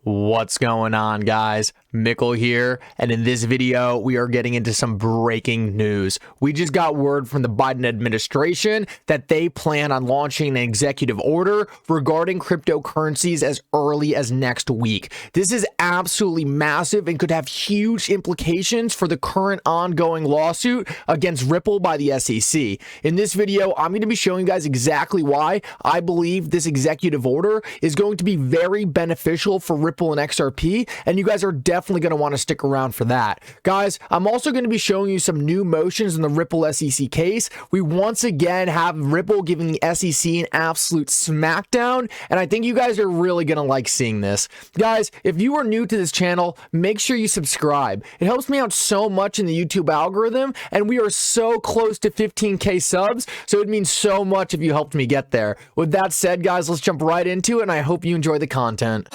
What's going on, guys? Mickle here, and in this video we are getting into some breaking news. We just got word from the Biden administration that they plan on launching an executive order regarding cryptocurrencies as early as next week. This is absolutely massive and could have huge implications for the current ongoing lawsuit against Ripple by the SEC. In this video, I'm going to be showing you guys exactly why I believe this executive order is going to be very beneficial for Ripple and XRP, and you guys are definitely going to want to stick around for that. Guys, I'm also going to be showing you some new motions in the Ripple SEC case. We once again have Ripple giving the SEC an absolute smackdown, and I think you guys are really going to like seeing this. Guys, if you are new to this channel, make sure you subscribe. It helps me out so much in the YouTube algorithm, and we are so close to 15K subs, so it means so much if you helped me get there. With that said, guys, let's jump right into it, and I hope you enjoy the content.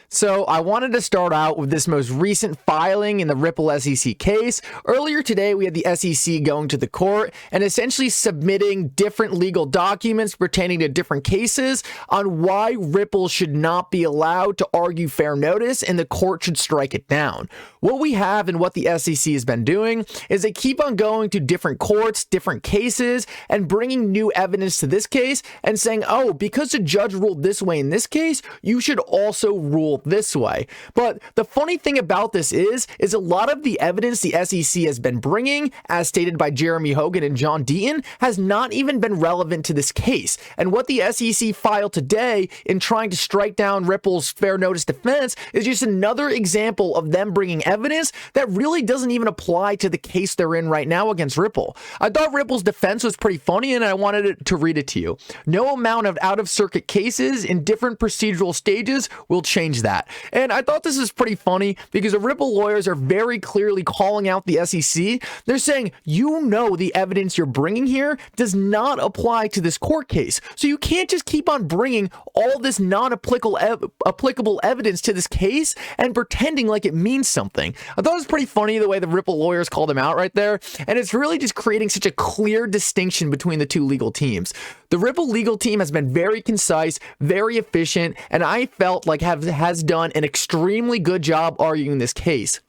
So I wanted to start out with this most recent filing in the Ripple SEC case. Earlier today, we had the SEC going to the court and essentially submitting different legal documents pertaining to different cases on why Ripple should not be allowed to argue fair notice and the court should strike it down. What we have and what the SEC has been doing is they keep on going to different courts, different cases, and bringing new evidence to this case and saying, oh, because the judge ruled this way in this case, you should also rule this way. But the funny thing about this is a lot of the evidence the SEC has been bringing, as stated by Jeremy Hogan and John Deaton, has not even been relevant to this case. And what the SEC filed today in trying to strike down Ripple's fair notice defense is just another example of them bringing evidence that really doesn't even apply to the case they're in right now against Ripple. I thought Ripple's defense was pretty funny, and I wanted to read it to you. No amount of out-of-circuit cases in different procedural stages will change that. And I thought this is pretty funny because the Ripple lawyers are very clearly calling out the SEC. They're saying, you know, the evidence you're bringing here does not apply to this court case. So you can't just keep on bringing all this non-applicable evidence to this case and pretending like it means something. I thought it was pretty funny the way the Ripple lawyers called him out right there. And it's really just creating such a clear distinction between the two legal teams. The Ripple legal team has been very concise, very efficient, and I felt like has done an extremely good job arguing this case.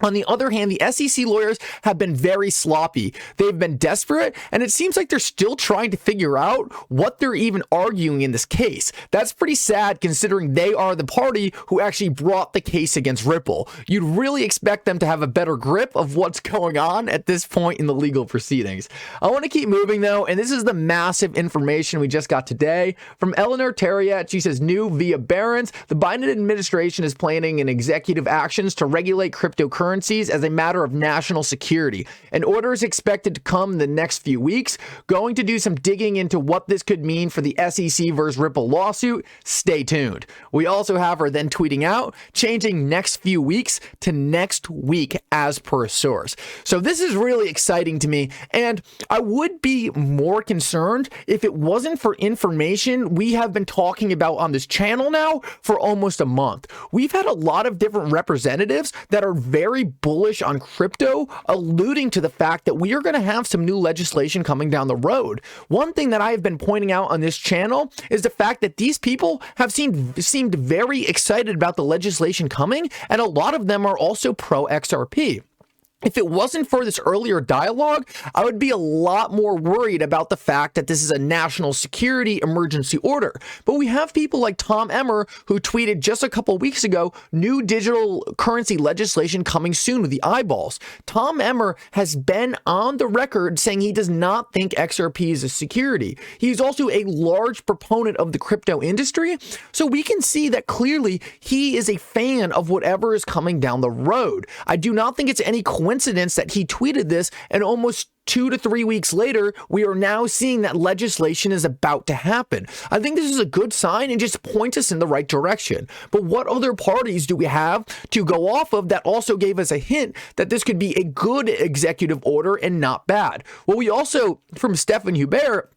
On the other hand, the SEC lawyers have been very sloppy. They've been desperate, and it seems like they're still trying to figure out what they're even arguing in this case. That's pretty sad considering they are the party who actually brought the case against Ripple. You'd really expect them to have a better grip of what's going on at this point in the legal proceedings. I want to keep moving though, and this is the massive information we just got today from Eleanor Terriat. She says, new via Barron's, the Biden administration is planning an executive actions to regulate cryptocurrencies as a matter of national security. An order is expected to come in the next few weeks. Going to do some digging into what this could mean for the SEC versus Ripple lawsuit. Stay tuned. We also have her then tweeting out, changing next few weeks to next week as per source. So this is really exciting to me, and I would be more concerned if it wasn't for information we have been talking about on this channel now for almost a month. We've had a lot of different representatives that are very bullish on crypto, alluding to the fact that we are going to have some new legislation coming down the road. One thing that I have been pointing out on this channel is the fact that these people have seemed very excited about the legislation coming, and a lot of them are also pro XRP. If it wasn't for this earlier dialogue, I would be a lot more worried about the fact that this is a national security emergency order. But we have people like Tom Emmer, who tweeted just a couple weeks ago, new digital currency legislation coming soon with the eyeballs. Tom Emmer has been on the record saying he does not think XRP is a security. He's also a large proponent of the crypto industry. So we can see that clearly he is a fan of whatever is coming down the road. I do not think it's any coincidence that he tweeted this, and almost 2 to 3 weeks later, we are now seeing that legislation is about to happen. I think this is a good sign and just points us in the right direction. But what other parties do we have to go off of that also gave us a hint that this could be a good executive order and not bad? Well, we also, from Stephen Hubert,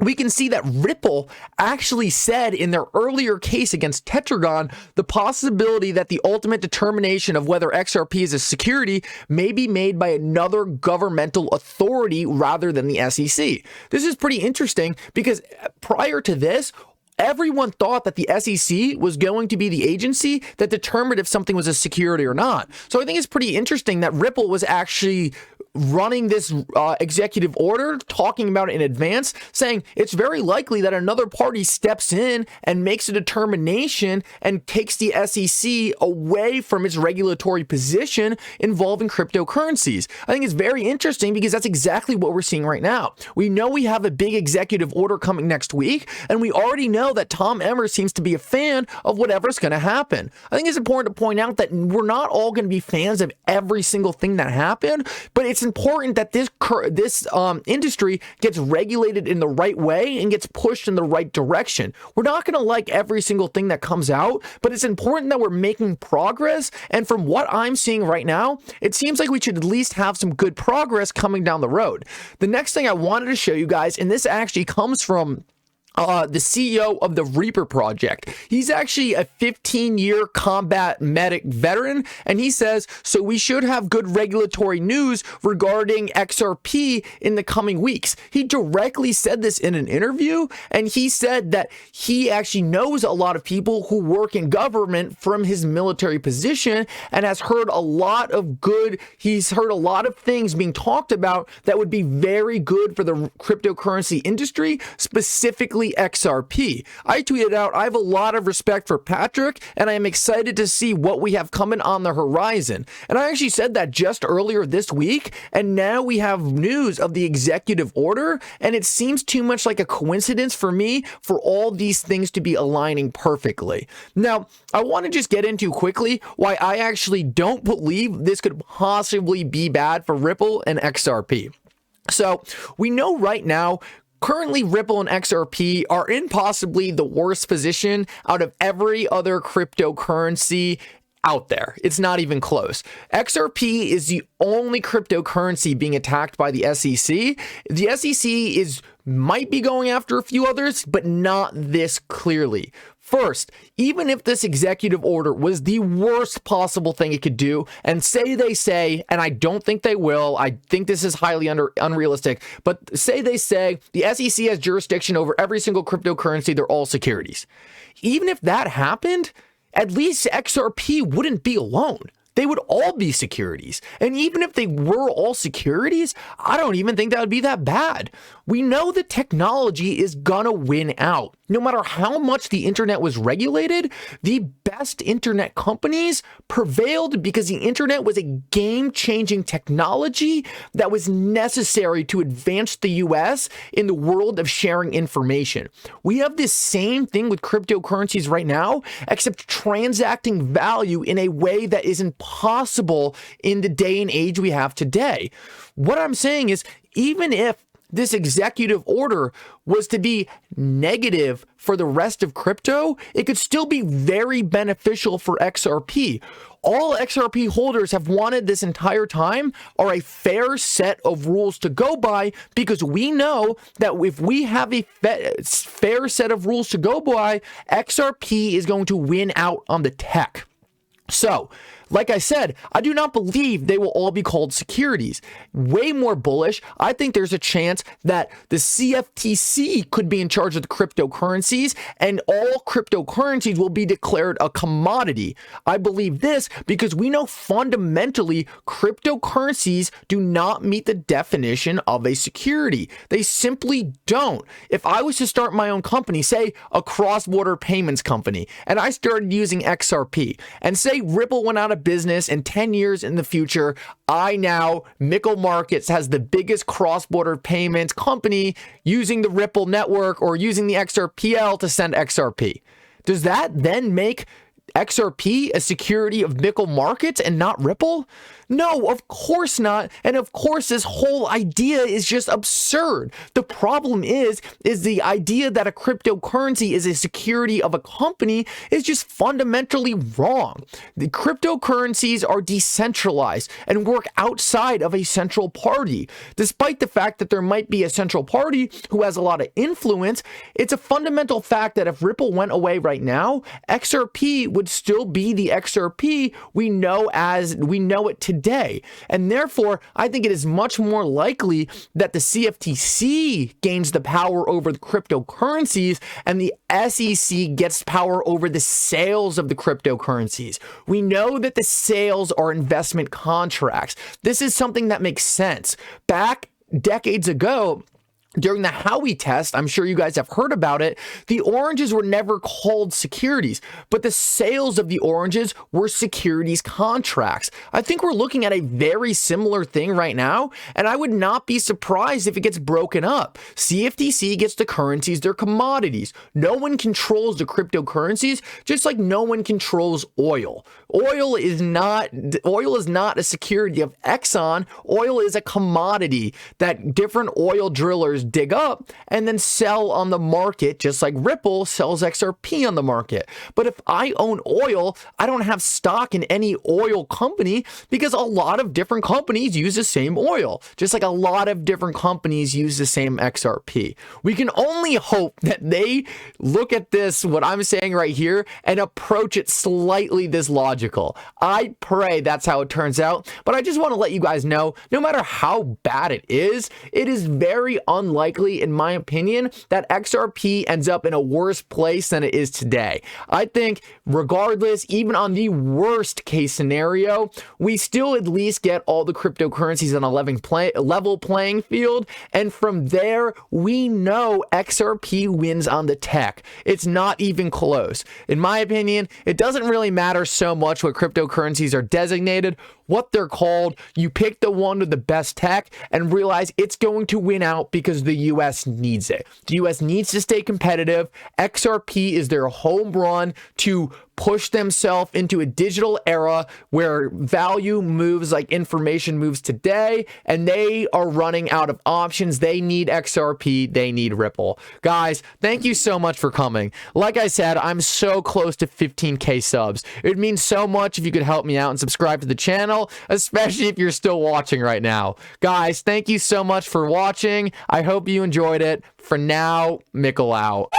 we can see that Ripple actually said in their earlier case against Tetragon the possibility that the ultimate determination of whether XRP is a security may be made by another governmental authority rather than the SEC. This is pretty interesting because prior to this, everyone thought that the SEC was going to be the agency that determined if something was a security or not. So I think it's pretty interesting that Ripple was actually running this executive order, talking about it in advance, saying it's very likely that another party steps in and makes a determination and takes the SEC away from its regulatory position involving cryptocurrencies. I think it's very interesting because that's exactly what we're seeing right now. We know we have a big executive order coming next week, and we already know that Tom Emmer seems to be a fan of whatever's going to happen. I think it's important to point out that we're not all going to be fans of every single thing that happened, but it's important that this industry gets regulated in the right way and gets pushed in the right direction. We're not going to like every single thing that comes out, but it's important that we're making progress. And from what I'm seeing right now, it seems like we should at least have some good progress coming down the road. The next thing I wanted to show you guys, and this actually comes from the CEO of the Reaper project. He's actually a 15-year combat medic veteran, and he says, so we should have good regulatory news regarding XRP in the coming weeks. He directly said this in an interview, and he said that he actually knows a lot of people who work in government from his military position and has heard a lot of he's heard a lot of things being talked about that would be very good for the cryptocurrency industry, specifically XRP. I tweeted out, I have a lot of respect for Patrick, and I am excited to see what we have coming on the horizon. And I actually said that just earlier this week, and now we have news of the executive order, and it seems too much like a coincidence for me for all these things to be aligning perfectly. Now, I want to just get into quickly why I actually don't believe this could possibly be bad for Ripple and XRP. So, we know right now, currently, Ripple and XRP are in possibly the worst position out of every other cryptocurrency out there. It's not even close. XRP is the only cryptocurrency being attacked by the SEC. The SEC might be going after a few others, but not this clearly. First, even if this executive order was the worst possible thing it could do, and they say, and I don't think they will, I think this is highly unrealistic, but say they say the SEC has jurisdiction over every single cryptocurrency, they're all securities. Even if that happened, at least XRP wouldn't be alone. They would all be securities. And even if they were all securities, I don't even think that would be that bad. We know that technology is gonna win out. No matter how much the internet was regulated, the best internet companies prevailed because the internet was a game-changing technology that was necessary to advance the US in the world of sharing information. We have this same thing with cryptocurrencies right now, except transacting value in a way that isn't possible in the day and age we have today. What I'm saying is, even if this executive order was to be negative for the rest of crypto, it could still be very beneficial for XRP. All XRP holders have wanted this entire time are a fair set of rules to go by, because we know that if we have a fair set of rules to go by, XRP is going to win out on the tech. So, like I said, I do not believe they will all be called securities. Way more bullish, I think there's a chance that the CFTC could be in charge of the cryptocurrencies and all cryptocurrencies will be declared a commodity. I believe this because we know fundamentally cryptocurrencies do not meet the definition of a security. They simply don't. If I was to start my own company, say a cross-border payments company, and I started using XRP, and say Ripple went out of business in 10 years in the future, Mickle Markets has the biggest cross-border payments company using the Ripple network or using the XRPL to send XRP. Does that then make XRP a security of Mickle markets and not Ripple? No, of course not. And of course, this whole idea is just absurd. The problem is the idea that a cryptocurrency is a security of a company is just fundamentally wrong. The cryptocurrencies are decentralized and work outside of a central party. Despite the fact that there might be a central party who has a lot of influence, it's a fundamental fact that if Ripple went away right now, XRP would still be the XRP we know it today. And therefore, I think it is much more likely that the CFTC gains the power over the cryptocurrencies and the SEC gets power over the sales of the cryptocurrencies. We know that the sales are investment contracts. This is something that makes sense. Back decades ago, during the Howey test, I'm sure you guys have heard about it, the oranges were never called securities, but the sales of the oranges were securities contracts. I think we're looking at a very similar thing right now, and I would not be surprised if it gets broken up. CFTC gets the currencies, they're commodities. No one controls the cryptocurrencies, just like no one controls oil. Oil is not a security of Exxon. Oil is a commodity that different oil drillers dig up and then sell on the market, just like Ripple sells XRP on the market. But if I own oil, I don't have stock in any oil company because a lot of different companies use the same oil, just like a lot of different companies use the same XRP. We can only hope that they look at this, what I'm saying right here, and approach it slightly this logical. I pray that's how it turns out, but I just want to let you guys know, no matter how bad it is very unlikely, in my opinion, that XRP ends up in a worse place than it is today. I think regardless, even on the worst case scenario, we still at least get all the cryptocurrencies on a level playing field. And from there, we know XRP wins on the tech. It's not even close. In my opinion, it doesn't really matter so much what cryptocurrencies are designated, what they're called. You pick the one with the best tech and realize it's going to win out because the US needs it. The US needs to stay competitive. XRP is their home run to push themselves into a digital era where value moves like information moves today, and they are running out of options. They need XRP, they need Ripple. Guys, thank you so much for coming. Like I said, I'm so close to 15K subs. It would mean so much if you could help me out and subscribe to the channel, especially if you're still watching right now. Guys, thank you so much for watching. I hope you enjoyed it. For now, Mickle out.